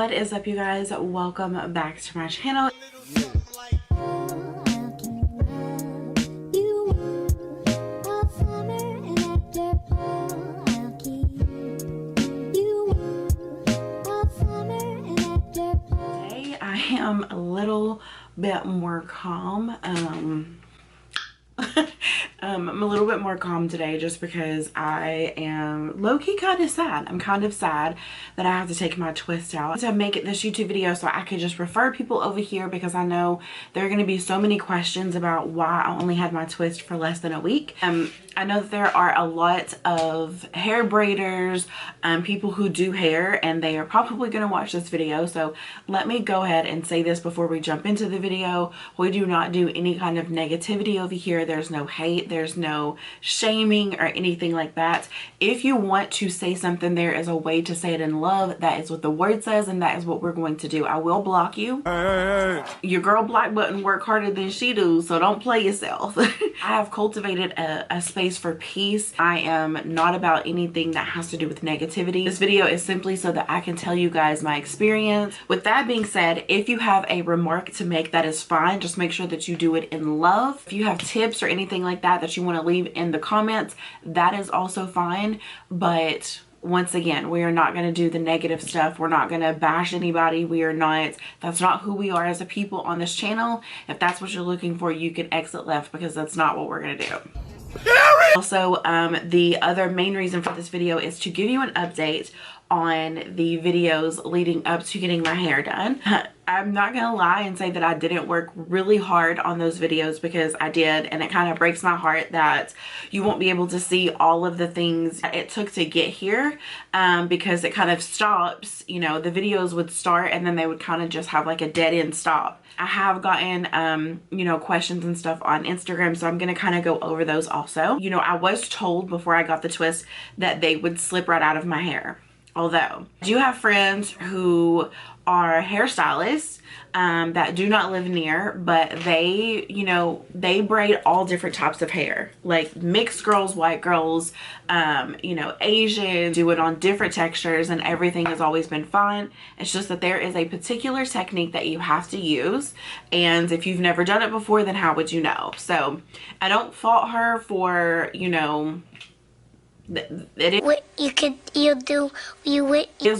What is up, you guys? Welcome back to my channel. Today I am a little bit more calm. I'm a little bit more calm today just because I am low-key kind of sad. I'm kind of sad that I have to take my twist out to make it this YouTube video so I could just refer people over here, because I know there are going to be so many questions about why I only had my twist for less than a week. I know that there are a lot of hair braiders, people who do hair, and they are probably going to watch this video. So let me go ahead and say this before we jump into the video. We do not do any kind of negativity over here. There's no hate. There's no shaming or anything like that. If you want to say something, there is a way to say it in love. That is what the word says, and that is what we're going to do. I will block you. Hey. Your girl black button work harder than she do, so don't play yourself. I have cultivated a space for peace. I am not about anything that has to do with negativity. This video is simply so that I can tell you guys my experience. With that being said, if you have a remark to make, that is fine. Just make sure that you do it in love. If you have tips or anything like that you want to leave in the comments, that is also fine. But once again, we are not going to do the negative stuff. We're not going to bash anybody. We are not, that's not who we are as a people on this channel. If that's what you're looking for, you can exit left, because that's not what we're going to do. Also, the other main reason for this video is to give you an update on the videos leading up to getting my hair done. I'm not gonna lie and say that I didn't work really hard on those videos, because I did, and it kind of breaks my heart that you won't be able to see all of the things it took to get here, because it kind of stops. You know, the videos would start and then they would kind of just have like a dead end stop. I have gotten you know, questions and stuff on Instagram, so I'm gonna kind of go over those also. You know, I was told before I got the twist that they would slip right out of my hair. Although I do have friends who are hairstylists that do not live near, but they, you know, they braid all different types of hair, like mixed girls, white girls, you know, Asian, do it on different textures, and everything has always been fine. It's just that there is a particular technique that you have to use, and if you've never done it before, then how would you know? So I don't fault her for, you know, it is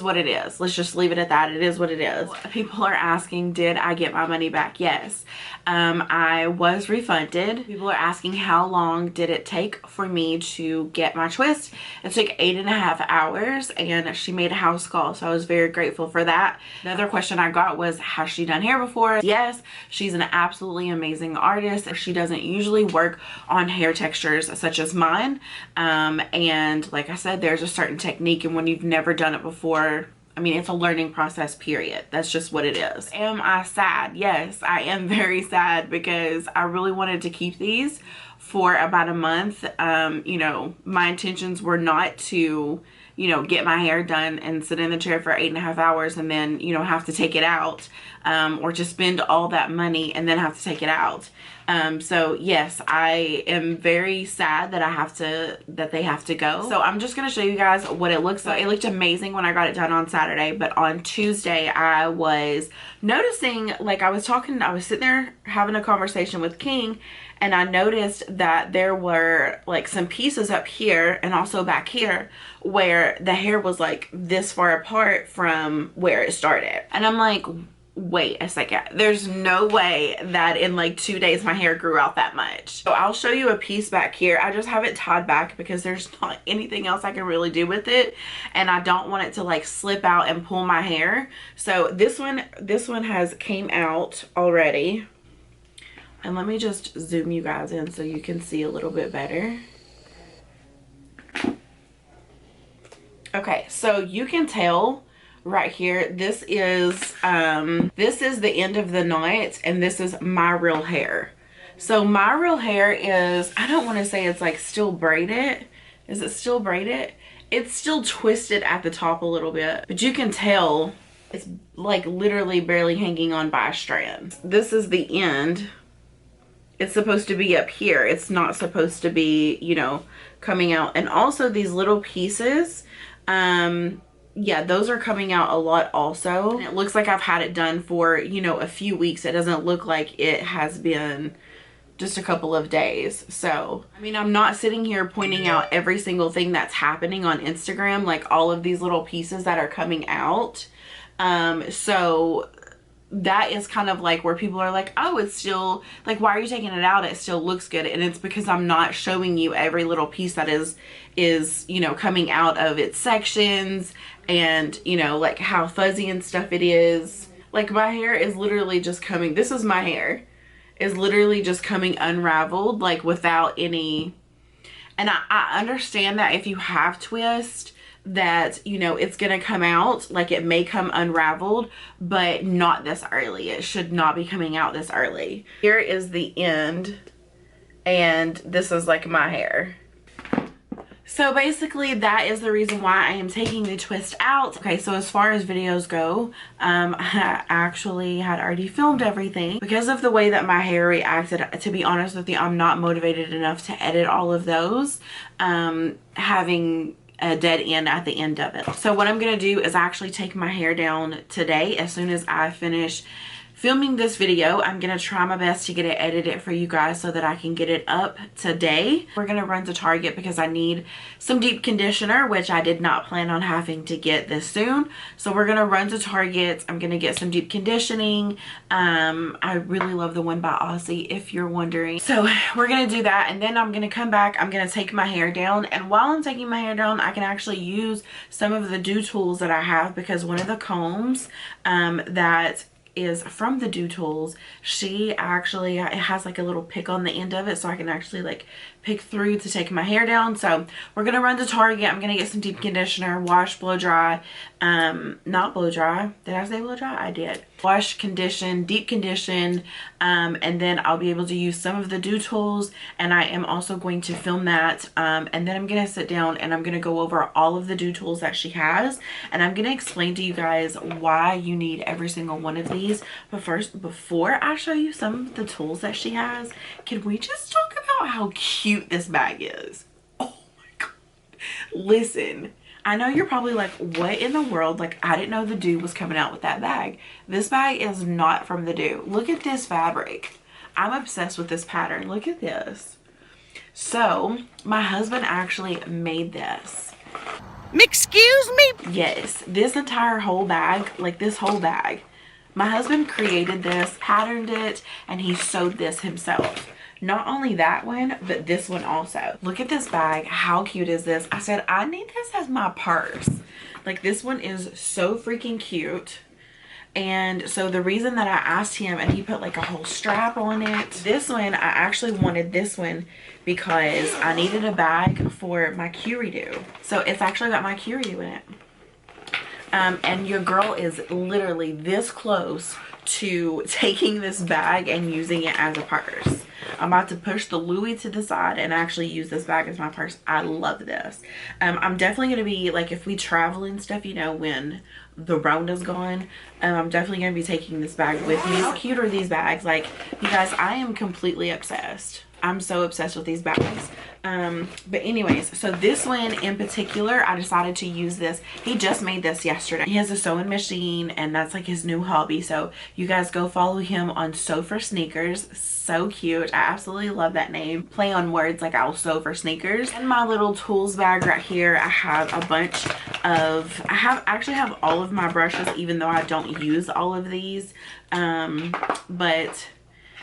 what it is. Let's just leave it at that. It is what it is. People are asking, did I get my money back? Yes. I was refunded. People are asking, how long did it take for me to get my twist? It took 8.5 hours, and she made a house call, so I was very grateful for that. The other question I got was, has she done hair before? Yes, she's an absolutely amazing artist. She doesn't usually work on hair textures such as mine, and like I said, there's a certain technique, and when you've never done it before, I mean, it's a learning process, period. That's just what it is. Am I sad? Yes, I am very sad, because I really wanted to keep these for about a month. You know, my intentions were not to, you know, get my hair done and sit in the chair for 8.5 hours and then, you know, have to take it out, or to spend all that money and then have to take it out. So yes, I am very sad that they have to go. So I'm just gonna show you guys what it looks like. It looked amazing when I got it done on Saturday, but on Tuesday I was noticing, like, I was sitting there having a conversation with King, and I noticed that there were like some pieces up here and also back here where the hair was like this far apart from where it started. And I'm like, wait a second, there's no way that in like 2 days my hair grew out that much. So I'll show you a piece back here. I just have it tied back because there's not anything else I can really do with it, and I don't want it to like slip out and pull my hair. So this one has came out already, and let me just zoom you guys in so you can see a little bit better. Okay, so you can tell right here, this is the end of the knot, and this is my real hair. So my real hair is, I don't want to say it's like still braided. Is it still braided? It's still twisted at the top a little bit, but you can tell it's like literally barely hanging on by a strand. This is the end. It's supposed to be up here. It's not supposed to be, you know, coming out. And also these little pieces, yeah, those are coming out a lot also. And it looks like I've had it done for, you know, a few weeks. It doesn't look like it has been just a couple of days. So, I mean, I'm not sitting here pointing out every single thing that's happening on Instagram, like all of these little pieces that are coming out. So that is kind of like where people are like, oh, it's still like, why are you taking it out? It still looks good. And it's because I'm not showing you every little piece that is, you know, coming out of its sections, and, you know, like how fuzzy and stuff it is. Like my hair is literally just coming, this is my hair, is literally just coming unraveled, like without any. And I understand that if you have twist, that, you know, it's gonna come out, like it may come unraveled, but not this early. It should not be coming out this early. Here is the end, and this is like my hair. So basically that is the reason why I am taking the twist out. Okay, so as far as videos go, I actually had already filmed everything. Because of the way that my hair reacted, to be honest with you, I'm not motivated enough to edit all of those, having a dead end at the end of it. So what I'm gonna do is actually take my hair down today. As soon as I finish filming this video, I'm gonna try my best to get it edited for you guys so that I can get it up today. We're gonna run to Target because I need some deep conditioner, which I did not plan on having to get this soon. So we're gonna run to Target. I'm gonna get some deep conditioning. I really love the one by Aussie, if you're wondering. So we're gonna do that, and then I'm gonna come back. I'm gonna take my hair down, and while I'm taking my hair down, I can actually use some of the Doux tools that I have, because one of the combs that is from the Doux tools, she actually, it has like a little pick on the end of it, so I can actually like pick through to take my hair down. So we're gonna run to Target. I'm gonna get some deep conditioner, wash, blow dry, not blow dry, did I say blow dry? I did. Wash, condition, deep condition, and then I'll be able to use some of the Doux tools, and I am also going to film that, and then I'm gonna sit down and I'm gonna go over all of the Doux tools that she has, and I'm gonna explain to you guys why you need every single one of these. But first, before I show you some of the tools that she has, can we just talk about how cute this bag is? Oh my god, listen, I know you're probably like, what in the world? Like, I didn't know the Doux was coming out with that bag. This bag is not from the Doux. Look at this fabric. I'm obsessed with this pattern. Look at this. So my husband actually made this. Excuse me? Yes, this entire whole bag, like this whole bag, my husband created this, patterned it, and he sewed this himself. Not only that one, but this one also. Look at this bag. How cute is this? I said, I need this as my purse. Like, this one is so freaking cute. And so the reason that I asked him, and he put like a whole strap on it. This one, I actually wanted this one because I needed a bag for my Doux. So it's actually got my Doux in it. And your girl is literally this close to taking this bag and using it as a purse. I'm about to push the Louis to the side and actually use this bag as my purse. I love this. I'm definitely going to be, like, if we travel and stuff, you know, when the Rona's gone, I'm definitely going to be taking this bag with me. How cute are these bags? Like, you guys, I am completely obsessed. I'm so obsessed with these bags. But anyways, so this one in particular, I decided to use this. He just made this yesterday. He has a sewing machine, and that's like his new hobby. So you guys go follow him on Sew for Sneakers. So cute. I absolutely love that name. Play on words, like I'll sew for sneakers. In my little tools bag right here, I have a bunch of, actually have all of my brushes, even though I don't use all of these. But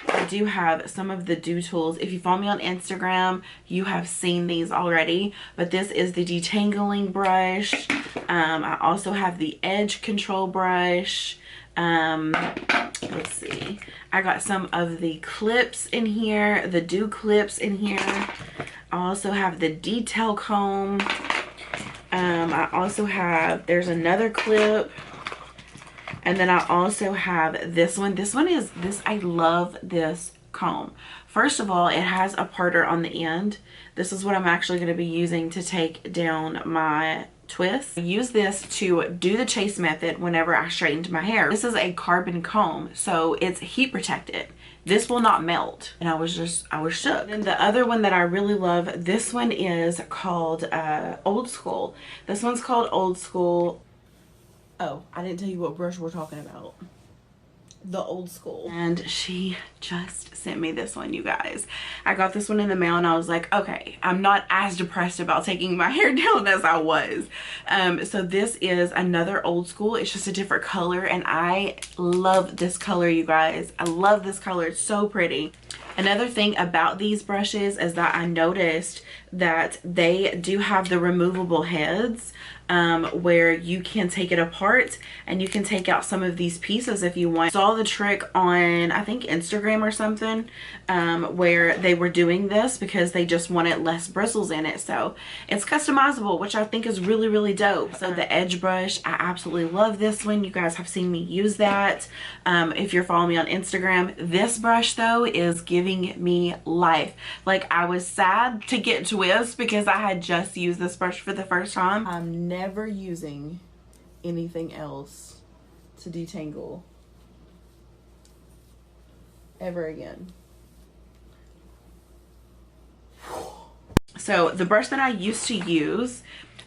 I do have some of the Doux tools. If you follow me on Instagram, you have seen these already, but this is the detangling brush. I also have the edge control brush. Let's see, I got some of the clips in here, the Doux clips in here. I also have the detail comb. I also have, there's another clip. And then I also have this one. This one is this, I love this comb. First of all, it has a parter on the end. This is what I'm actually going to be using to take down my twist. I use this to do the chase method whenever I straightened my hair. This is a carbon comb, so it's heat protected. This will not melt. And I was shook. And the other one that I really love, this one is called Old School. This one's called Old School. Oh, I didn't tell you what brush we're talking about. The old school. And she just sent me this one, you guys. I got this one in the mail and I was like, okay, I'm not as depressed about taking my hair down as I was. So this is another old school. It's just a different color and I love this color, you guys. I love this color. It's so pretty. Another thing about these brushes is that I noticed that they do have the removable heads where you can take it apart and you can take out some of these pieces if you want. I saw the trick on, I think, Instagram or something, where they were doing this because they just wanted less bristles in it. So it's customizable, which I think is really, really dope. So the edge brush, I absolutely love this one. You guys have seen me use that. If you're following me on Instagram, this brush though is giving me life. Like, I was sad to get twist because I had just used this brush for the first time. I'm never using anything else to detangle ever again. So the brush that I used to use,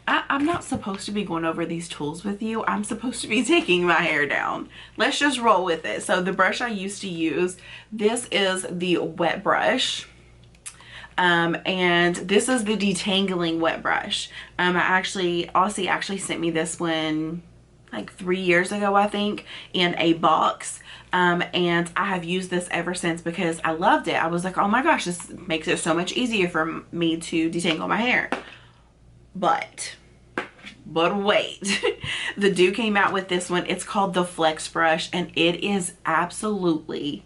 I'm not supposed to be going over these tools with you. I'm supposed to be taking my hair down. Let's just roll with it. So the brush I used to use, this is the wet brush. And this is the detangling wet brush. Aussie actually sent me this one like 3 years ago, I think, in a box. And I have used this ever since because I loved it. I was like, oh my gosh, this makes it so much easier for me to detangle my hair. But wait, the Doux came out with this one. It's called the Flex brush and it is absolutely,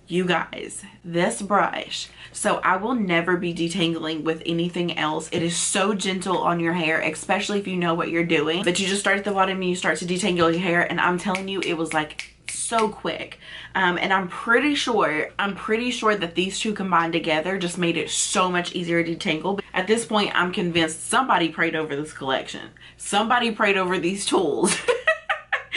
you guys, this brush. So I will never be detangling with anything else. It is so gentle on your hair, especially if you know what you're doing. But you just start at the bottom and you start to detangle your hair. And I'm telling you, it was like so quick. And I'm pretty sure that these two combined together just made it so much easier to detangle. At this point, I'm convinced somebody prayed over this collection. Somebody prayed over these tools.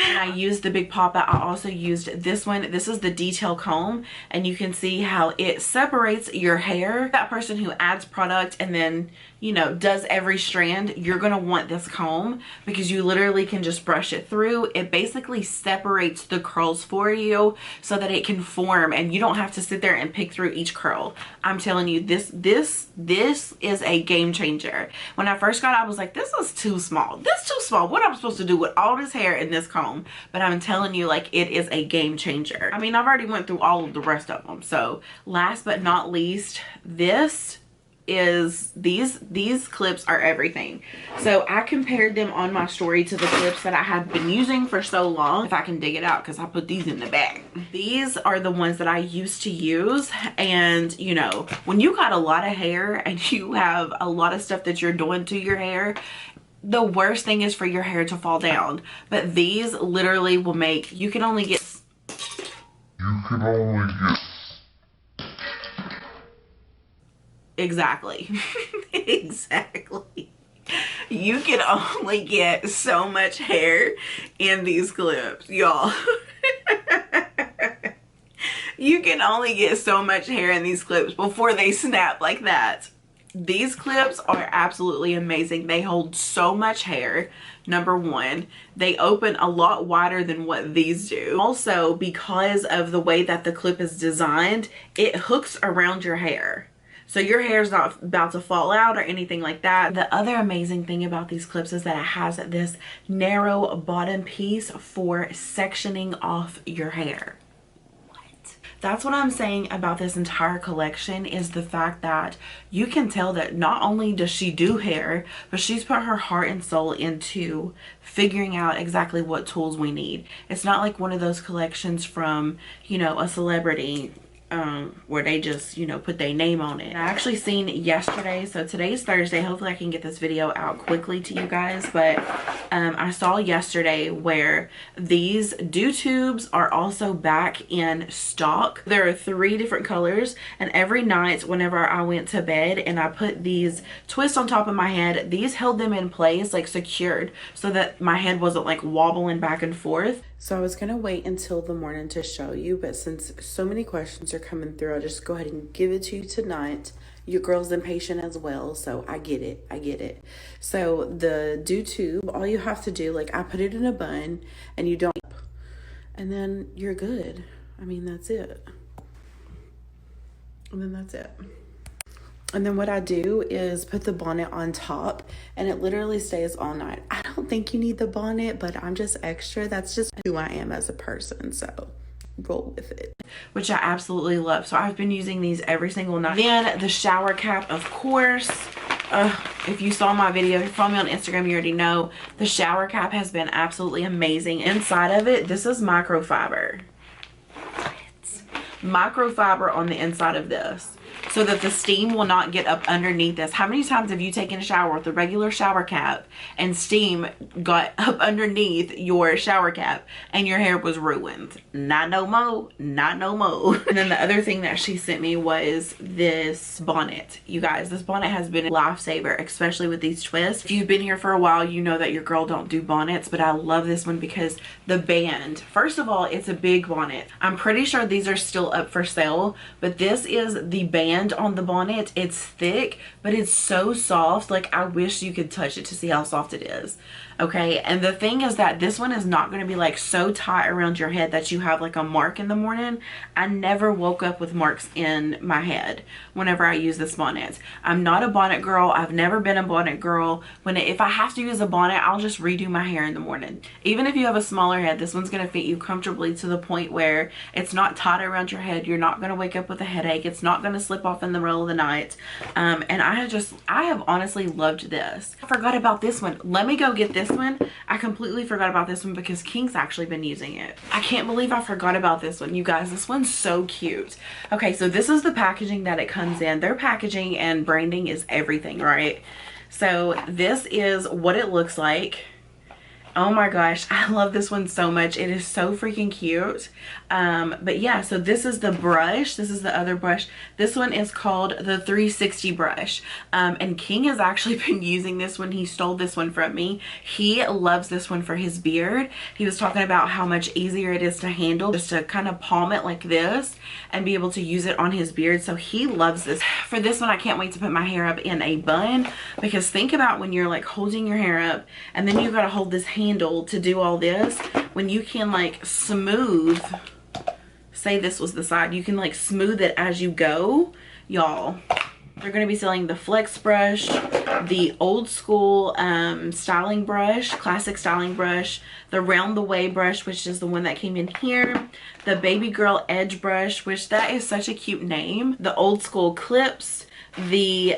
And I used the Big Papa. I also used this one. This is the detail comb and you can see how it separates your hair. That person who adds product and then, you know, does every strand, you're gonna want this comb because you literally can just brush it through. It basically separates the curls for you so that it can form and you don't have to sit there and pick through each curl. I'm telling you, this is a game changer. When I first got it, I was like, this is too small. This is too small. What am I supposed to do with all this hair in this comb? But I'm telling you, like, it is a game changer. I mean, I've already went through all of the rest of them. So last but not least, this is these clips are everything. So I compared them on my story to the clips that I have been using for so long. If I can dig it out, because I put these in the bag. These are the ones that I used to use. And you know, when you got a lot of hair and you have a lot of stuff that you're doing to your hair, the worst thing is for your hair to fall down. But these literally will make, you can only get exactly exactly, you can only get so much hair in these clips, y'all. You can only get so much hair in these clips before they snap like that. These clips are absolutely amazing. They hold so much hair. Number one, they open a lot wider than what these do. Also, because of the way that the clip is designed, it hooks around your hair. So your hair is not about to fall out or anything like that. The other amazing thing about these clips is that it has this narrow bottom piece for sectioning off your hair. That's what I'm saying about this entire collection, is the fact that you can tell that not only does she do hair, but she's put her heart and soul into figuring out exactly what tools we need. It's not like one of those collections from, you know, a celebrity where they just, you know, put their name on it. I actually seen yesterday, so today's Thursday, hopefully I can get this video out quickly to you guys, but I saw yesterday where these Doux tubes are also back in stock. There are 3 different colors, and every night whenever I went to bed and I put these twists on top of my head, these held them in place, like secured, so that my head wasn't like wobbling back and forth. So I was gonna wait until the morning to show you, but since so many questions are coming through, I'll just go ahead and give it to you tonight. your girl's impatient as well, so I get it. I get it. So the Doux tube, all you have to do, like I put it in a bun and you don't, and then you're good. I mean, that's it. And then that's it. And then what I do is put the bonnet on top and it literally stays all night. I don't think you need the bonnet, but I'm just extra. That's just who I am as a person. So roll with it, which I absolutely love. So I've been using these every single night. Then the shower cap, of course. If you saw my video, if you follow me on Instagram, you already know the shower cap has been absolutely amazing. Inside of it, this is microfiber. Microfiber on the inside of this, so that the steam will not get up underneath this. How many times have you taken a shower with a regular shower cap and steam got up underneath your shower cap and your hair was ruined? Not no more, not no more. And then the other thing that she sent me was this bonnet. You guys, this bonnet has been a lifesaver, especially with these twists. If you've been here for a while, you know that your girl don't do bonnets, but I love this one because the band, first of all, it's a big bonnet. I'm pretty sure these are still up for sale, but this is the band on the bonnet. It's thick, but it's so soft. Like, I wish you could touch it to see how soft it is. Okay, and the thing is that this one is not going to be like so tight around your head that you have like a mark in the morning. I never woke up with marks in my head whenever I use this bonnet. I'm not a bonnet girl. I've never been a bonnet girl. If I have to use a bonnet, I'll just redo my hair in the morning. Even if you have a smaller head, this one's going to fit you comfortably to the point where it's not tight around your head. You're not going to wake up with a headache. It's not going to slip off in the middle of the night. And I have honestly loved this. I forgot about this one. Let me go get this one. I completely forgot about this one because King's actually been using it. I can't believe I forgot about this one. You guys, this one's so cute. Okay, so this is the packaging that it comes in. Their packaging and branding is everything, right? So this is what it looks like. Oh my gosh, I love this one so much. It is so freaking cute. But yeah, so this is the brush. This is the other brush. This one is called the 360 brush. And King has actually been using this one. He stole this one from me. He loves this one for his beard. He was talking about how much easier it is to handle, just to kind of palm it like this and be able to use it on his beard. So he loves this. For this one, I can't wait to put my hair up in a bun, because think about when you're like holding your hair up and then you've got to hold this handle to do all this, when you can like smooth, say this was the side, you can like smooth it as you go. Y'all, they're going to be selling the flex brush, the old school styling brush, classic styling brush, the round the way brush, which is the one that came in here, the baby girl edge brush, which that is such a cute name, the old school clips, the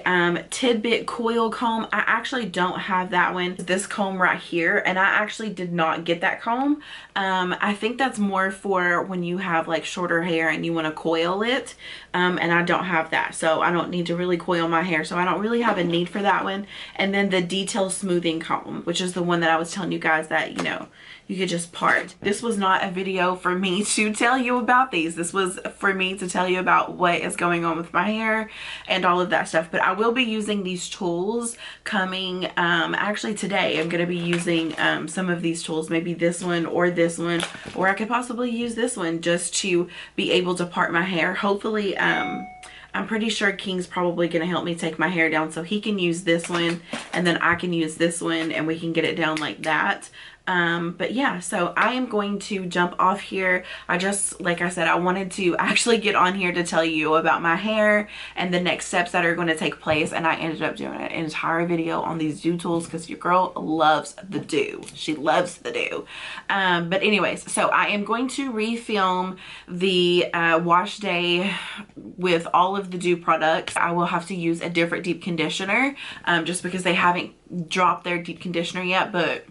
tidbit coil comb. I actually don't have that one. This comb right here, and I actually did not get that comb. I think that's more for when you have like shorter hair and you want to coil it, and I don't have that, so I don't need to really coil my hair, so I don't really have a need for that one. And then the detail smoothing comb, which is the one that I was telling you guys that, you know, you could just part. This was not a video for me to tell you about these. This was for me to tell you about what is going on with my hair and all of that stuff. But I will be using these tools coming, actually today I'm going to be using some of these tools, maybe this one, or I could possibly use this one just to be able to part my hair. Hopefully, I'm pretty sure King's probably going to help me take my hair down, so he can use this one and then I can use this one and we can get it down like that. But yeah, so I am going to jump off here. Like I said, I wanted to actually get on here to tell you about my hair and the next steps that are going to take place, and I ended up doing an entire video on these Doux tools because your girl loves the Doux. She loves the Doux. But anyways, so I am going to refilm the wash day with all of the Doux products. I will have to use a different deep conditioner just because they haven't dropped their deep conditioner yet. But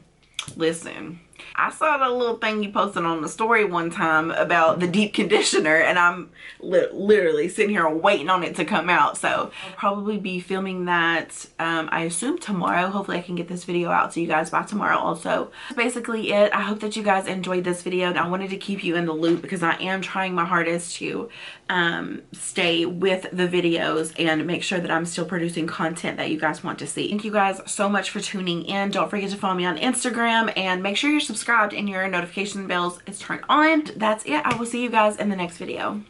listen, I saw the little thing you posted on the story one time about the deep conditioner, and I'm literally sitting here waiting on it to come out. So I'll probably be filming that, I assume tomorrow. Hopefully I can get this video out to you guys by tomorrow also. That's basically it. I hope that you guys enjoyed this video, and I wanted to keep you in the loop because I am trying my hardest to stay with the videos and make sure that I'm still producing content that you guys want to see. Thank you guys so much for tuning in. Don't forget to follow me on Instagram and make sure you're subscribed and your notification bells is turned on. That's it. I will see you guys in the next video.